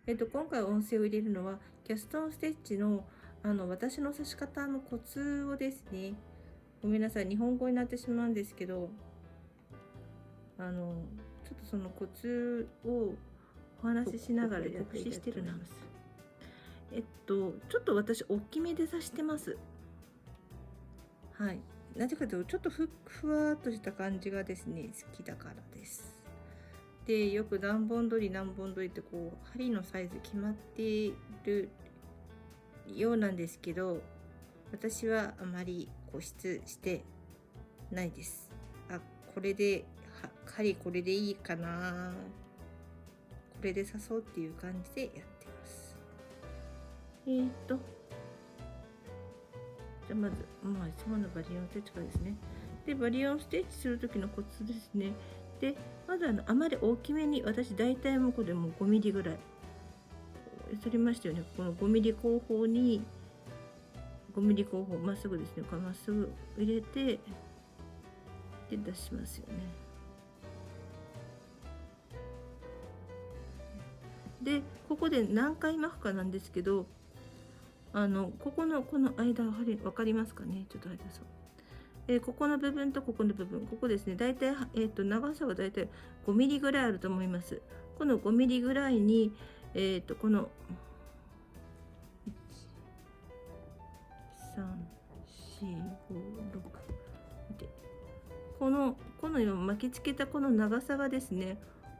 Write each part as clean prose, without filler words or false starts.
今回音声を入れるのはキャストンステッチの私の刺し方のコツをですね、ごめんなさい、日本語になってしまうんですけど、ちょっとそのコツをお話ししながら告知してるな。ちょっと私大きめで刺してます。はい。なぜかというとちょっとふわっとした感じがですね好きだからです。で、よく何本取り何本取りってこう針のサイズ決まっているようなんですけど、私はあまり固執してないです。これで針これでいいかな、これで刺そうっていう感じでやってます。じゃあまずいつものバリオンステッチからですね。でバリオンステッチする時のコツですね。でまずあまり大きめに、私大体もうこれも5ミリぐらい取りましたよね。この5ミリ後方に5ミリ後方まっすぐですね、これまっすぐ入れてで出しますよね。でここで何回巻くかなんですけど、ここの間分かりますかね。ちょっと待ってください。ここの部分とここの部分、ここですね、だいたい、長さはだいたい5ミリぐらいあると思います。この5ミリぐらいに、この1、3、4、5、6でこの巻きつけたこの長さがですね、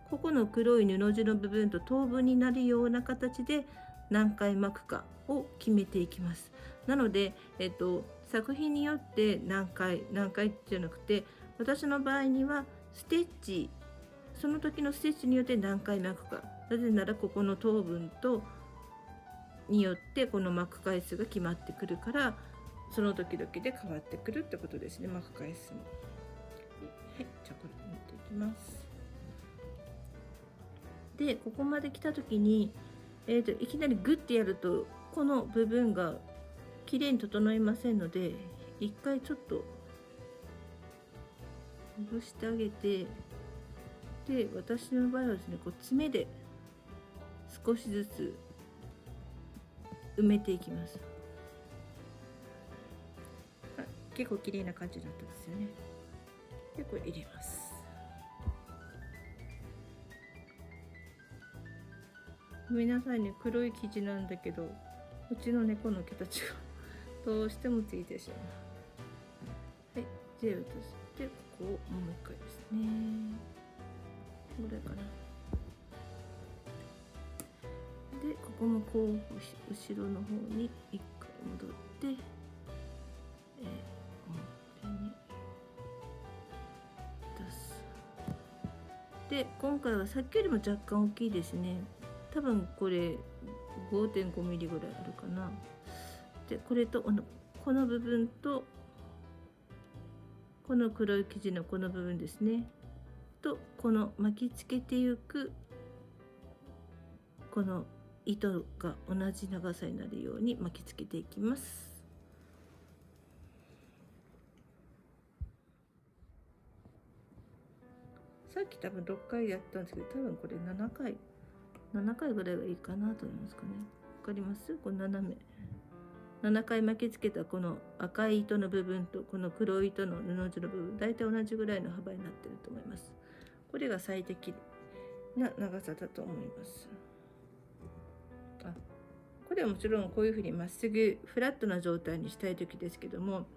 ここの黒い布地の部分と等分になるような形で何回巻くかを決めていきます。なので、作品によって何回じゃなくて、私の場合にはステッチ、その時のステッチによって何回巻くか、なぜならここの等分とによってこの巻く回数が決まってくるから、その時々で変わってくるってことですね、巻く回数も。はい、じゃあこれ持っていきます。でここまで来た時に、いきなりグッてやるとこの部分がきれいに整いませんので、一回ちょっとほぐしてあげて、で私の場合はですね、こう爪で少しずつ埋めていきます。結構きれいな感じだったんですよね。でこれ入れます。ごめんなさいね、黒い生地なんだけどうちの猫の毛たちがどうしてもついてしまう。はい、で移してここをもう一回ですね、これかな。でここもこう後ろの方に一回戻って、表に出す。で今回はさっきよりも若干大きいですね。多分これ 5.5 ミリぐらいあるかな。でこれとこの部分とこの黒い生地のこの部分ですねと、この巻きつけていくこの糸が同じ長さになるように巻きつけていきます。さっき多分6回やったんですけど、多分これ7回ぐらいがいいかなと思いますかね。わかります？この斜め7回巻きつけたこの赤い糸の部分とこの黒い糸の布地の部分、だいたい同じぐらいの幅になってると思います。これが最適な長さだと思います。これはもちろんこういうふうにまっすぐフラットな状態にしたい時ですけども、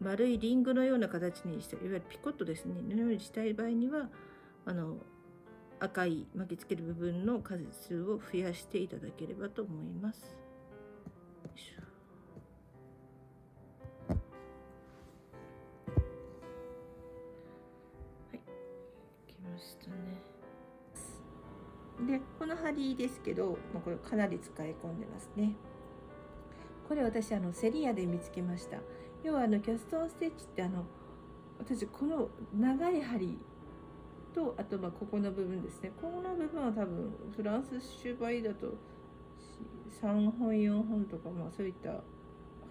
丸いリングのような形にしたいわゆるピコットですねのようにしたい場合には赤い巻きつける部分の数を増やしていただければと思います。はい、きましたね。でこの針ですけど、これかなり使い込んでますね。これ私セリアで見つけました。要はキャストンステッチって私この長い針と、あとここの部分ですね、この部分は多分フランス種梅だと3本4本とか、そういった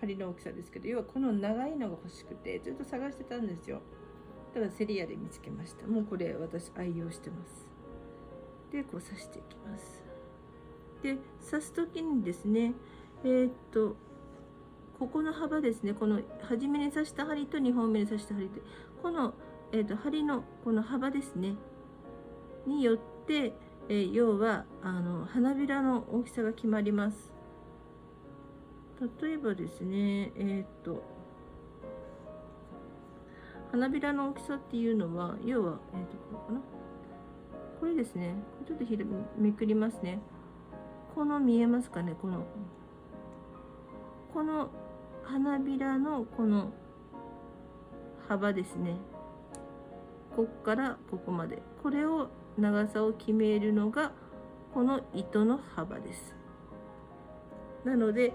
針の大きさですけど、要はこの長いのが欲しくてずっと探してたんですよ。だからセリアで見つけました。もうこれ私愛用してます。でこう刺していきます。で刺す時にですね、ここの幅ですね、この初めに刺した針と2本目に刺した針で、この、針のこの幅ですねによって、要は花びらの大きさが決まります。例えばですね、花びらの大きさっていうのは、要は、これかな、これですね、ちょっとめくりますね。この見えますかね、この花びらのこの幅ですね、ここからここまで、これを長さを決めるのがこの糸の幅です。なので、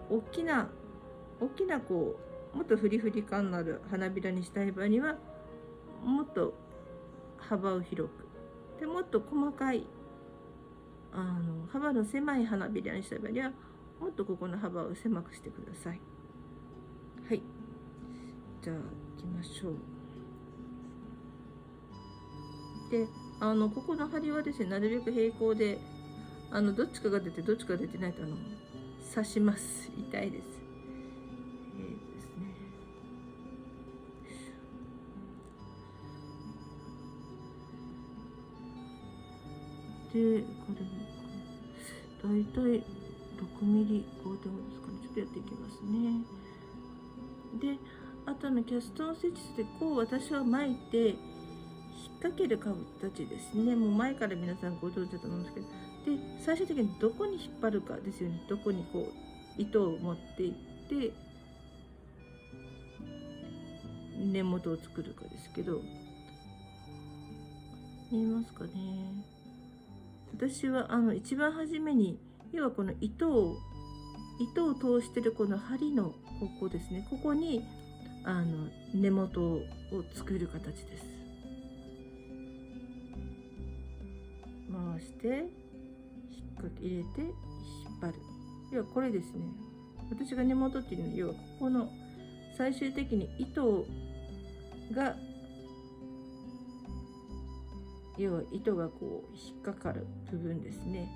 大きなこうもっとフリフリ感のある花びらにしたい場合には、もっと幅を広くで、もっと細かい幅の狭い花びらにしたい場合には、もっとここの幅を狭くしてください。はい、じゃあ行きましょう。で、ここの針はですね、なるべく平行で、どっちかが出てどっちかが出てないと刺します。痛いです。ですね。で、これだいたい6ミリ5.5ですかね。ちょっとやっていきますね。で、あとキャストンステッチでこう私は巻いて引っ掛ける形ですね。もう前から皆さんご存知だと思うんですけど、で最終的にどこに引っ張るかですよね。どこにこう糸を持っていって根元を作るかですけど、見えますかね。私は一番初めに、要はこの糸を通してるこの針のここですね、ここに根元を作る形です。回して引っ掛け入れて引っ張る。要はこれですね。私が根元っていうのは、要はここの最終的に糸がこう引っかかる部分ですね。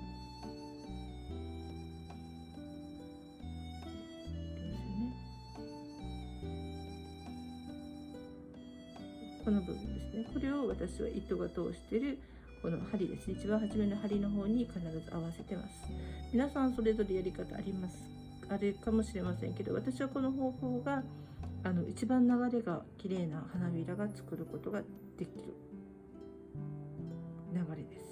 この部分ですね。これを私は糸が通しているこの針ですね。一番初めの針の方に必ず合わせてます。皆さんそれぞれやり方あるかもしれませんけど、私はこの方法が一番流れが綺麗な花びらが作ることができる流れです。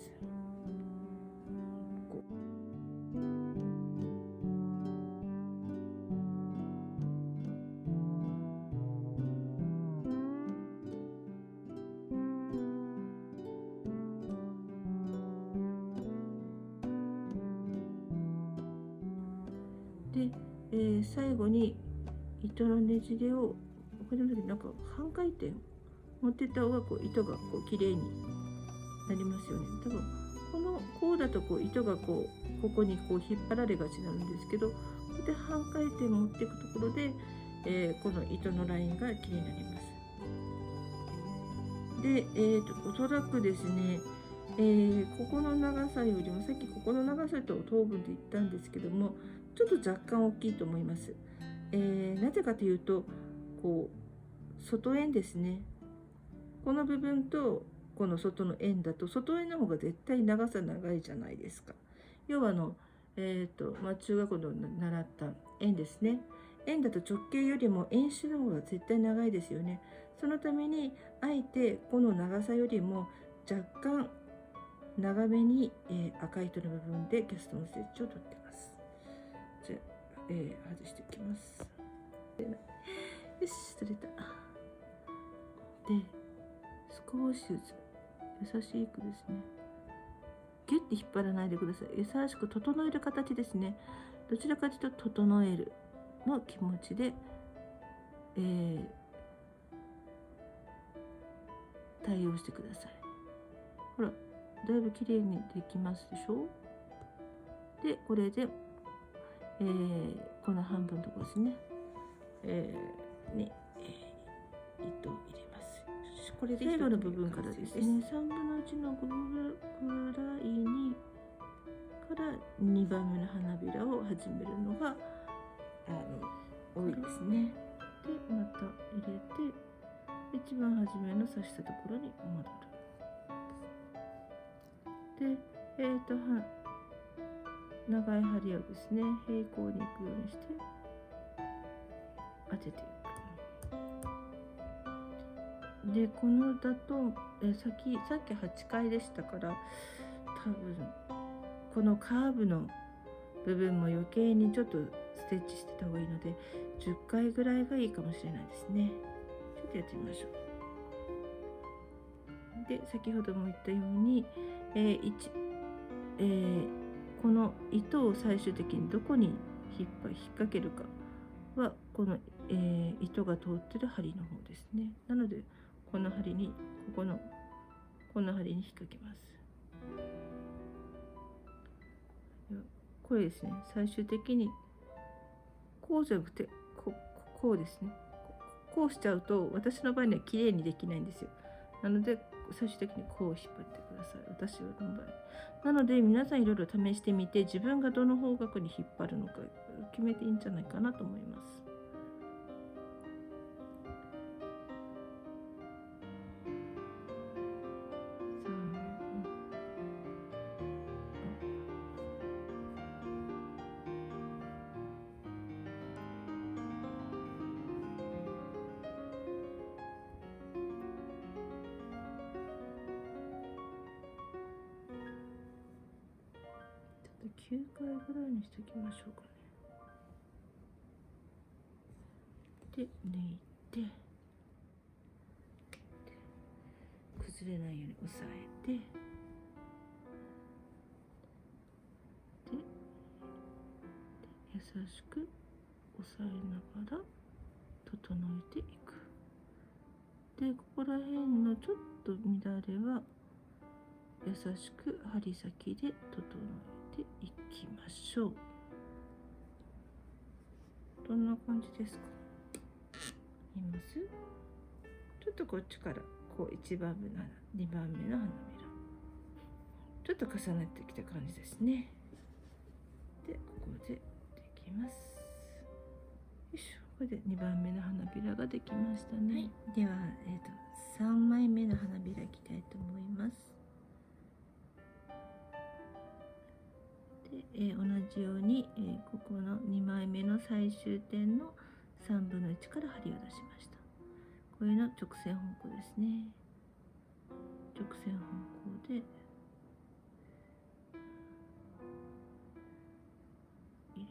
で、最後に糸のねじれをこれの時なんか半回転持ってった方がこう糸がこう綺麗になりますよね。多分こうだとこう糸がここにこう引っ張られがちなんですけど、こうやって半回転持っていくところで、この糸のラインが綺麗になります。で、おそらくですね、ここの長さよりもさっきここの長さと等分で言ったんですけども、ちょっと若干大きいと思います。なぜかというと、こう外円ですね、この部分とこの外の円だと、外円の方が絶対長さ長いじゃないですか。要は中学校で習った円ですね。円だと直径よりも円周の方が絶対長いですよね。そのためにあえてこの長さよりも若干長めに、赤い糸の部分でキャストのステッチを取ってます。じゃあ、外していきます。よし、取れた。で、少しずつ優しくですね、ギュッて引っ張らないでください。優しく整える形ですね。どちらかというと整えるの気持ちで、対応してください。ほら、だいぶ綺麗にできますでしょ。で、これで、この半分のところですね、に、糸を入れます。これで最後の部分からですね、3分の1の5分ぐらいにから2番目の花びらを始めるのが多いですね。でまた入れて一番初めの刺したところに戻る。で長い針をですね平行に行くようにして当てていく。でこのだとさっき8回でしたから、多分このカーブの部分も余計にちょっとステッチしてた方がいいので10回ぐらいがいいかもしれないですね。ちょっとやってみましょう。で先ほども言ったように、この糸を最終的にどこに引っ掛けるかはこの、糸が通ってる針の方ですね。なのでこの針にこの針に引っ掛けます。これですね、最終的にこうじゃなくてこうですね。こうしちゃうと私の場合には綺麗にできないんですよ。なので最終的にこう引っ張ってください。私の場合。なので皆さんいろいろ試してみて自分がどの方角に引っ張るのか決めていいんじゃないかなと思います。9回ぐらいにしておきましょうかね。で抜いて崩れないように押さえて、で優しく押さえながら整えていく。でここら辺のちょっと乱れは優しく針先で整えていきましょう。どんな感じですか？見ます？ちょっとこっちからこう1番目の花、2番目の花びらちょっと重なってきた感じですね。でここでできます。よいしょ。これで2番目の花びらができましたね。はい、では、3枚目の花びらいきたいと思います。で同じように、ここの2枚目の最終点の3分の1から針を出しました。これの直線方向ですね。直線方向で入れま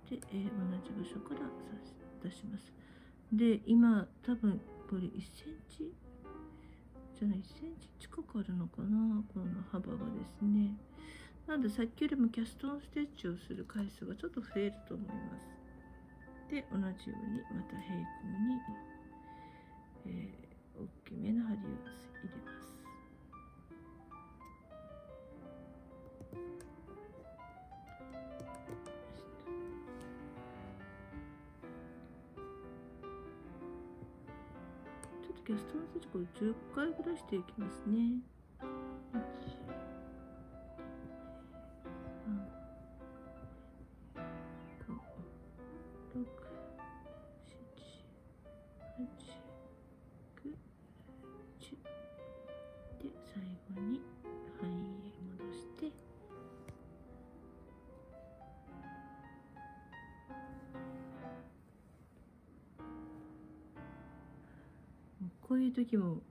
す。で、同じ場所から出します。で今多分これ1センチじゃない、1センチ近くあるのかな、この幅がですね。なのでさっきよりもキャストオンステッチをする回数がちょっと増えると思います。で同じようにまた平行に、大きめの針を入れます。ちょっとキャストオンステッチこれ10回ぐらいしていきますね。こういう時も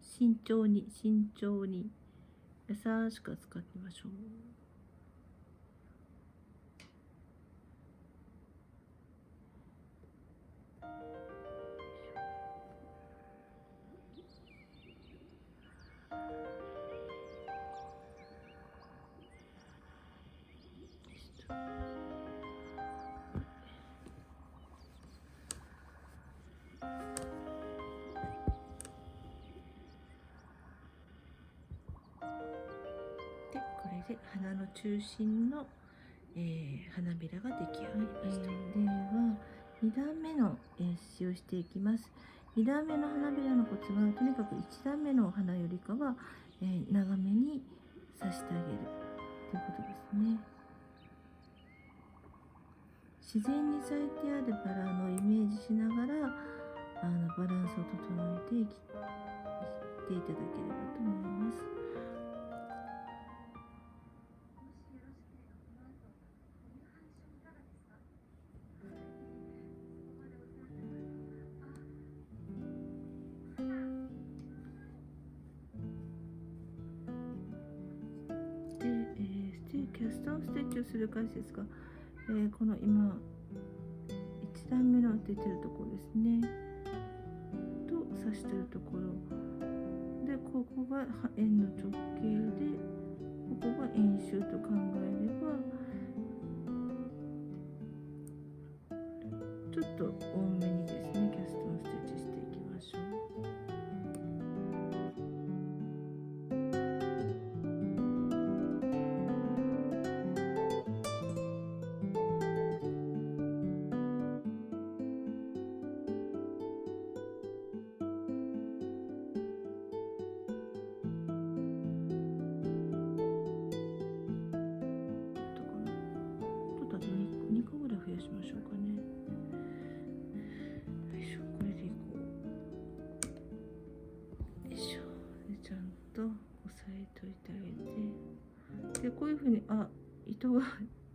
慎重に優しく使ってみましょう。で花の中心の、花びらが出来上がりました。では2段目の、刺繍をしていきます。2段目の花びらのコツはとにかく1段目の花よりかは、長めに刺してあげるということですね。自然に咲いてあるバラのイメージしながらバランスを整えていっていただければと思います。で、キャストンステッチをする回数ですが、この今1段目の出てるところですねと刺してるところで、ここが円の直径でここが円周と考えればちょっと多めにですねキャストンステッチしていきましょう。2個ぐらい増やしましょうかね。よいしょ、これでいこう。よいしょ。でちゃんと押さえといてあげて、でこういうふうに糸が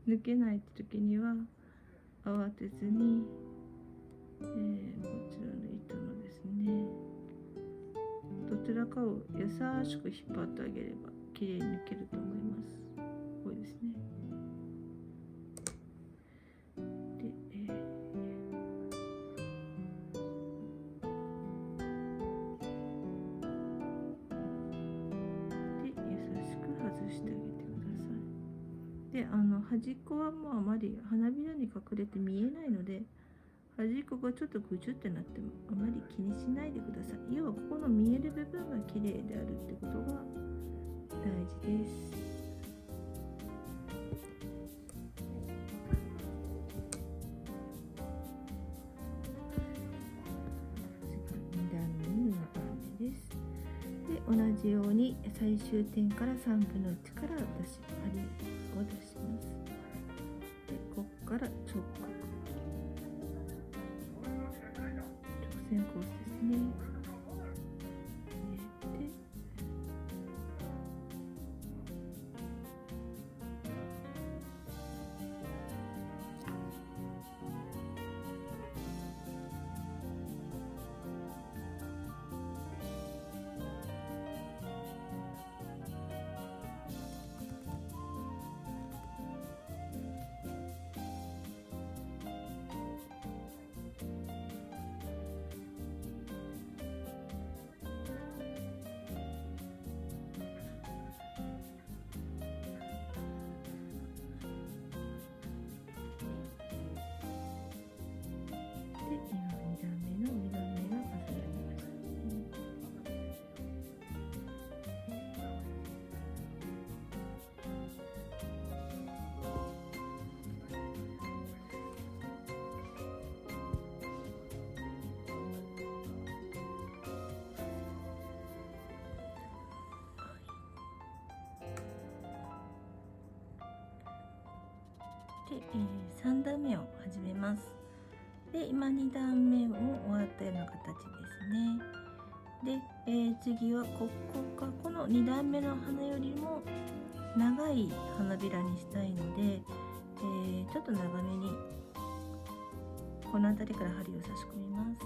抜けないって時には慌てずに、こちらの糸のですねどちらかを優しく引っ張ってあげればきれいに抜けると思います。こうですね。してあげてください。で、端っこはもうあまり花びらに隠れて見えないので、端っこがちょっとぐちゅってなってもあまり気にしないでください。要はここの見える部分が綺麗であるってことが大事です。同じように最終点から3分の1から針を出します。でここから直線コースですね。で今2段目の2段目が飾られましたで、3段目を始めます。で今2段目を終わったような形ですね。で、次はこの2段目の花よりも長い花びらにしたいので、ちょっと長めにこの辺りから針を差し込みます。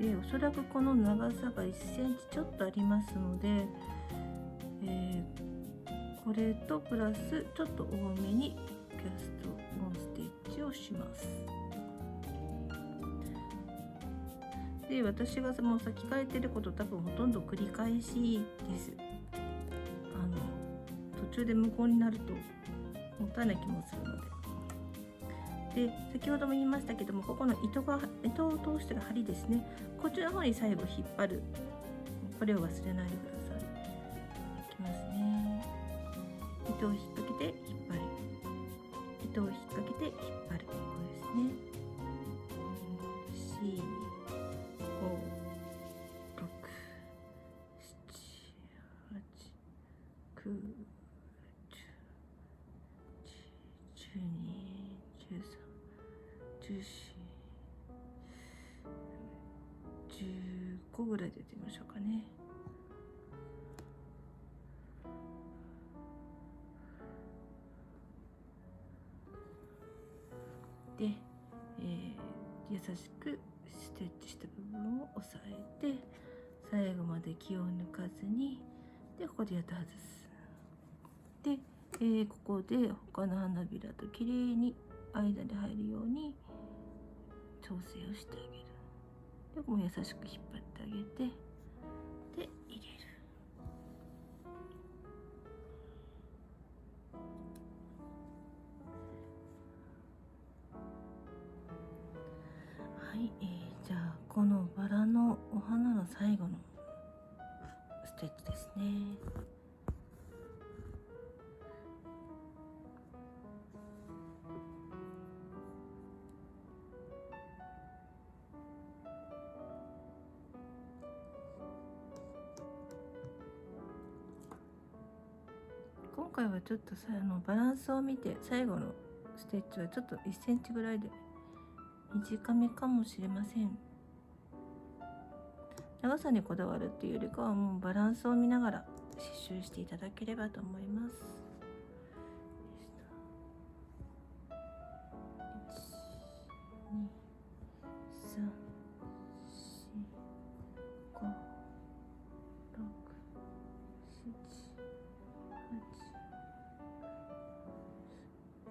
でおそらくこの長さが1センチちょっとありますので、これとプラスちょっと多めにキャストオンステッチをします。で私がもう先書いてること多分ほとんど繰り返しです。途中で無効になるともったいない気もするので。で先ほども言いましたけども、ここの糸を通してる針ですね、こっちの方に最後引っ張る、これを忘れないでください。いきますね。糸を引っ掛けて引っ張る、糸を引っ掛けて引っ張る、これですね。4、5、6、10個ぐらいでやってみましょうかね。で、優しくステッチした部分を押さえて、最後まで気を抜かずに、でここでやっと外す。で、ここで他の花びらときれいに間に入るように調整をしてあげる。でもう優しく引っ張ってあげて、で入れる。はい、じゃあこのバラのお花の最後のステッチですね。今回はちょっとバランスを見て、最後のステッチはちょっと1センチぐらいで短めかもしれません。長さにこだわるっていうよりかは、もうバランスを見ながら刺繍していただければと思います。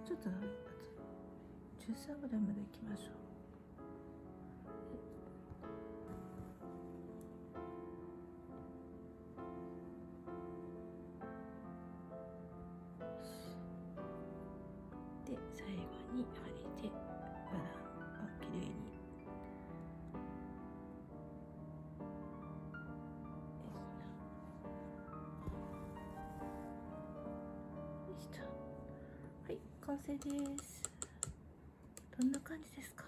ちょっと13ぐらいまでいきましょう。で最後に針でバランきれいにはい、完成です。どんな感じですか？